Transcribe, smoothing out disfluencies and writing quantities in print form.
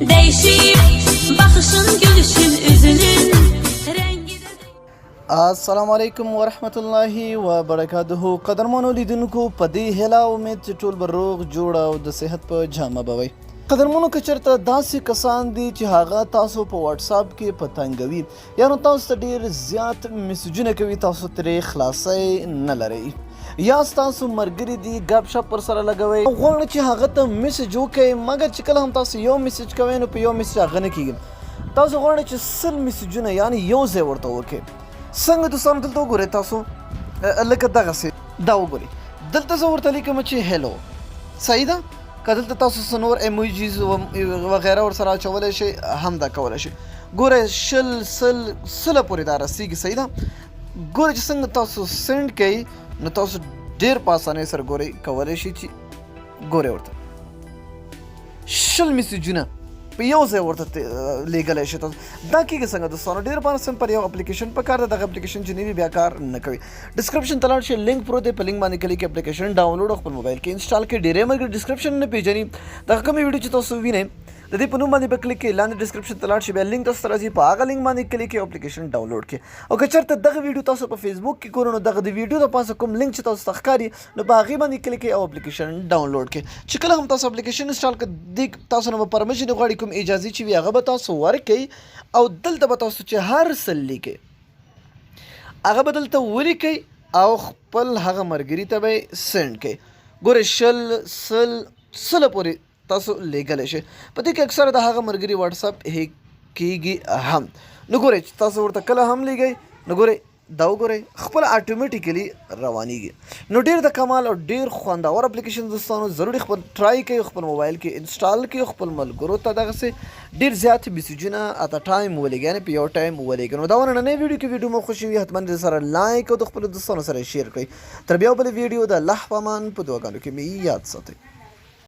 Değişir bakışın gülüşün üzünün rengi de السلام علیکم ورحمت الله وبرکاته. قدرمنو لیدونکو په دې هیله امید چې ټول به روغ جوړ او د صحت په جامه به وي. قدرمنو که چېرته داسې کسان دي چې هغه تاسو په واټساپ کې په تنګوي یا نو تاسو ته ډېر زیات میسجونه کوي، تاسو ترې خلاصی نه لرئ یا ستاسو ملګري دي ګپ شپ ورسره لګوئ، غواړئ چې هغه ته میسج وکړئ، مګر چې کله هم تاسو یو میسج کوئ نو په یو میسج هغه نه کېږي. تاسو غواړئ چې 100 میسجونه یعنې یو ځای ورته وکړئ. څنګه دوستانو دلته وګورئ، تاسو لکه دغسې دا وګورئ، دلته زه ورته لیکم چې هیلو، صحیح ده. که دلته تاسو څه نور ایموجیز وغیره ورسره اچولی شئ هم دا کولی شئ. ګورئ 100 پورې دا رسیږي، صحیح ده. ګورئ چې څنګه تاسو سینډ کوئ نو تاسو ډېر په اسانۍ سره ګورئ کولی شئ چې ګورئ ورته 100 میسجونه په یو ځای ورته لیږلی شي. تاسو دا کېږي څنګه دوستانو؟ ډېر باندې سمپل یو اپلیکیشن پکار ده. دغه اپلیکیشن چې نه وي بیا کار نه کوي. ډسکرپشن ته لاړ شئ، لینک پروت دی، په لینک باندې کلیک اپلیکیشن ډاونلوډ او خپل موبایل کې انسټال کړئ. ډېری ملګري ډسکرپشن نه پېژني، دغه کومې ویډیو چې تاسو وینئ د دې په نوم باندې به کلیک کړئ، لاندې ډسکرپشن ته لاړ شئ، بیا لینک تاسو ته راځي، په هغه لینک باندې کلیک کړئ، اپلیکیشن ډاونلوډ کړئ. او که چېرته دغه ویډیو تاسو په فیسبوک کې ګورئ نو دغه د ویډیو د پاسه کوم لینک چې تاسو ته ښکاري نو په هغې باندې کلیک کړئ او اپلیکیشن ډاونلوډ کړئ. چې کله هم تاسو اپلیکیشن انسټال کړئ تاسو نه به پرمیشن غواړي، کوم اجازې چې وي هغه به تاسو ورکړئ او دلته به تاسو چې هر څه لیکئ هغه به دلته ولیکئ او خپل هغه ملګري ته به یې سینډ کړئ. ګورئ 100 پورې تاسو لیږلی شئ. په دې کې اکثره د هغه ملګري واټساپ هیک کېږي هم. نو ګورئ چې تاسو ورته کله هم لیږئ نو ګورئ دا وګورئ خپله اټومیټیکلي روانیږي. نو ډېر د کمال او ډېر خوندور اپلیکیشن دوستانو ضروري خپل ټرای کړئ، خپل موبایل کې انسټال کړئ، خپل ملګرو ته دغسې ډېر زیات میسجونه اته ټایم ولېږئ، یعنې په یو ټایم ولېږئ. نو دا نننۍ ویډیو کې ویډیو مو خوښې وي حتما د سره لایک او د خپلو دوستانو سره شیر کړئ. تر بیا بلې ویډیو د الله په امان په دعاګانو کې مې یاد ساتئ.